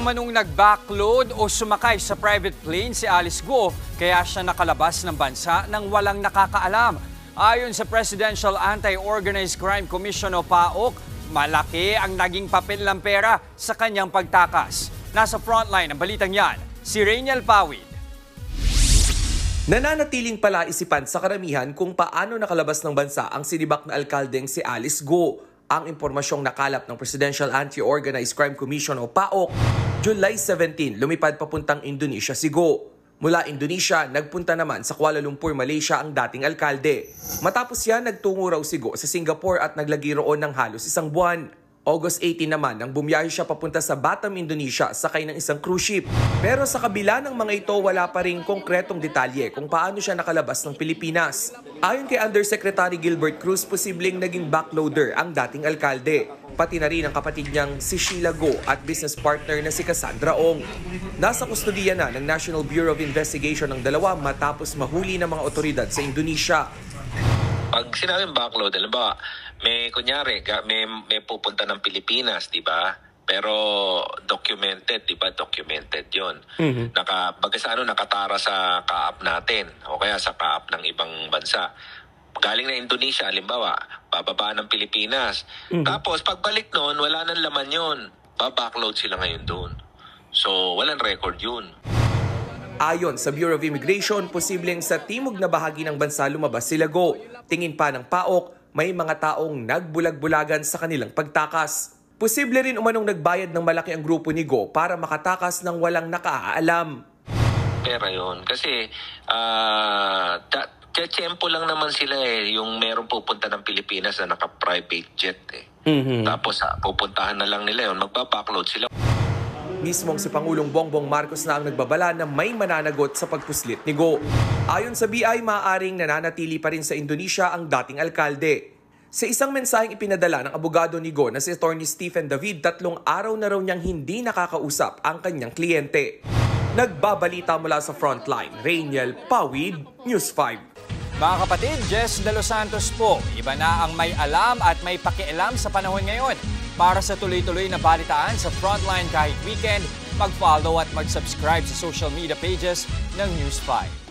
umanong nag-backload o sumakay sa private plane si Alice Guo, kaya siya nakalabas ng bansa nang walang nakakaalam. Ayon sa Presidential Anti-Organized Crime Commission o PAOK, malaki ang naging papel ng pera sa kanyang pagtakas. Nasa frontline ng balitang yan, si Rainiel Pawid. Nananatiling palaisipan sa karamihan kung paano nakalabas ng bansa ang sinibak na alkaldeng si Alice Guo. Ang impormasyong nakalap ng Presidential Anti-Organized Crime Commission o PAOK, July 17, lumipad papuntang Indonesia si Guo. Mula Indonesia, nagpunta naman sa Kuala Lumpur, Malaysia ang dating alkalde. Matapos yan, nagtungo raw si Guo sa Singapore at naglagi roon ng halos isang buwan. August 18 naman nang bumiyahe siya papunta sa Batam, Indonesia sakay ng isang cruise ship. Pero sa kabila ng mga ito, wala pa ring konkretong detalye kung paano siya nakalabas ng Pilipinas. Ayon kay Undersecretary Gilbert Cruz, posibleng naging backloader ang dating alkalde. Pati na rin ang kapatid niyang si Sheila Guo at business partner na si Cassandra Ong. Nasa kustodiya na ng National Bureau of Investigation ng dalawa matapos mahuli ng mga otoridad sa Indonesia. Pag sinabing backload, halimbawa, may pupunta ng Pilipinas, di ba? Pero documented, di ba? Documented yun. Nakatara sa kaap natin o kaya sa kaap ng ibang bansa. Galing na Indonesia, halimbawa, bababa ng Pilipinas. Tapos, pagbalik noon, wala nang laman yun. Backload sila ngayon doon. So, walang record yun. Ayon sa Bureau of Immigration, posibleng sa timog na bahagi ng bansa lumabas sila Guo. Tingin pa ng PAOK, may mga taong nagbulag-bulagan sa kanilang pagtakas. Posible rin umanong nagbayad ng malaki ang grupo ni Guo para makatakas ng walang nakaalam. Pera yun. Kasi, tiyempo lang naman sila yung merong pupunta ng Pilipinas na naka-private jet Tapos, pupuntahan na lang nila yun, magpa-backload sila. Mismong si Pangulong Bongbong Marcos na ang nagbabala na may mananagot sa pagpuslit ni Guo. Ayon sa BI, maaaring nananatili pa rin sa Indonesia ang dating alkalde. Sa isang mensaheng ipinadala ng abogado ni Guo na si Attorney Stephen David, 3 araw na raw niyang hindi nakakausap ang kanyang kliyente. Nagbabalita mula sa Frontline, Rainiel Pawid, News 5. Mga kapatid, Jess De Los Santos po. Iba na ang may alam at may pakialam sa panahon ngayon. Para sa tuloy-tuloy na balitaan sa Frontline kahit weekend, mag-follow at mag-subscribe sa social media pages ng News 5.